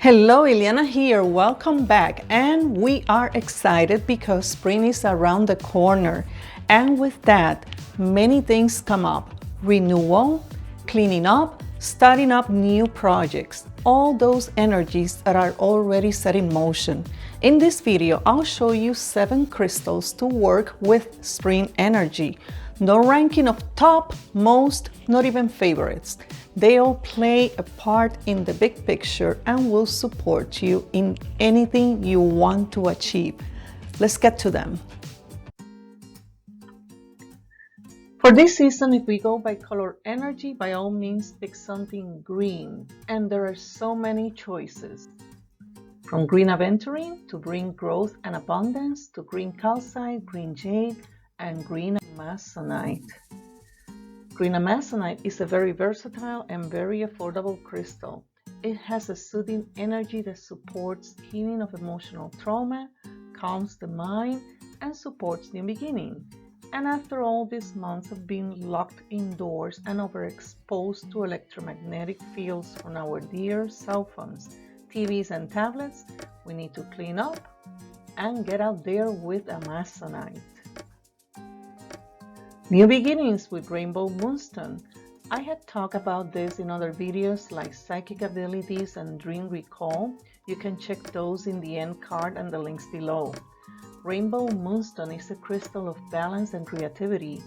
Hello, Ileana here. Welcome back. And we are excited because spring is around the corner. And with that, many things come up. Renewal, cleaning up, starting up new projects. All those energies that are already set in motion. In this video, I'll show you 7 crystals to work with spring energy. No ranking of top, most, not even favorites. They all play a part in the big picture and will support you in anything you want to achieve. Let's get to them. For this season, if we go by color energy, by all means pick something green. And there are so many choices. From green aventurine to green growth and abundance to green calcite, green jade, and green amazonite. Green amazonite is a very versatile and very affordable crystal. It has a soothing energy that supports healing of emotional trauma, calms the mind, and supports new beginning. And after all these months of being locked indoors and overexposed to electromagnetic fields from our dear cell phones, TVs, and tablets, we need to clean up and get out there with amazonite. New beginnings with rainbow moonstone. I had talked about this in other videos like psychic abilities and dream recall. You can check those in the end card and the links below. Rainbow moonstone is a crystal of balance and creativity,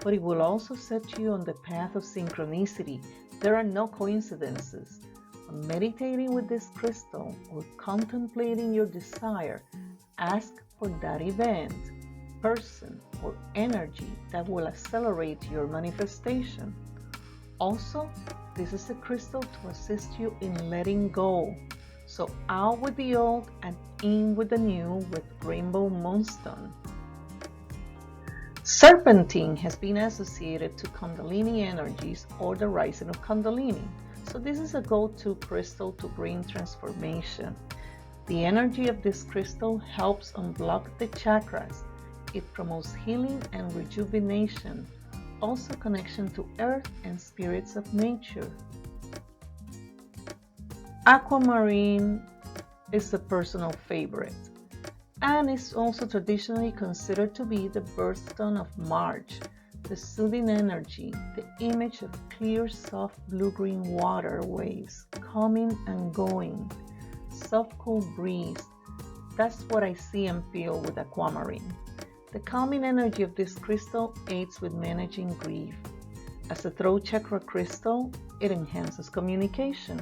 but it will also set you on the path of synchronicity. There are no coincidences. When meditating with this crystal or contemplating your desire, ask for that event, person, or energy that will accelerate your manifestation. Also, this is a crystal to assist you in letting go. So out with the old and in with the new with rainbow moonstone. Serpentine has been associated to Kundalini energies or the rising of Kundalini. So this is a go-to crystal to bring transformation. The energy of this crystal helps unblock the chakras. It promotes healing and rejuvenation, also connection to earth and spirits of nature. Aquamarine is a personal favorite and is also traditionally considered to be the birthstone of March. The soothing energy, the image of clear, soft blue-green water waves coming and going, soft cool breeze. That's what I see and feel with aquamarine. The calming energy of this crystal aids with managing grief. As a throat chakra crystal, it enhances communication.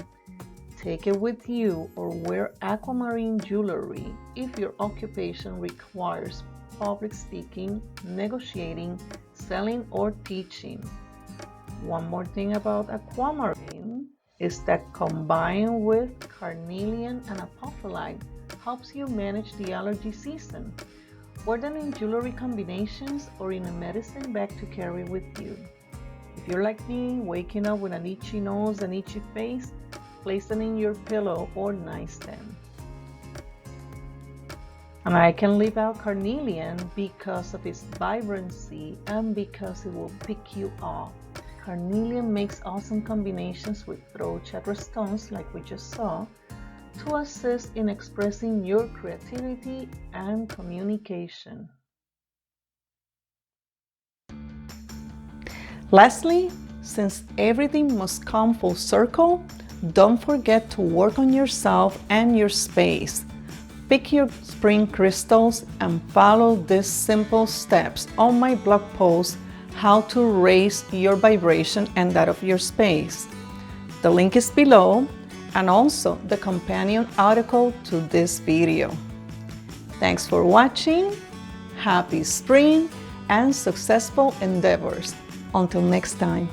Take it with you or wear aquamarine jewelry if your occupation requires public speaking, negotiating, selling, or teaching. One more thing about aquamarine is that combined with carnelian and apophyllite helps you manage the allergy season. Wear them in jewelry combinations or in a medicine bag to carry with you. If you're like me, waking up with an itchy nose and itchy face, place them in your pillow or nightstand. And I can leave out carnelian because of its vibrancy and because it will pick you off. Carnelian makes awesome combinations with throat chakra stones like we just saw, to assist in expressing your creativity and communication. Lastly, since everything must come full circle, don't forget to work on yourself and your space. Pick your spring crystals and follow these simple steps on my blog post, How to Raise Your Vibration and that of your space. The link is below, and also the companion article to this video. Thanks for watching. Happy spring and successful endeavors. Until next time.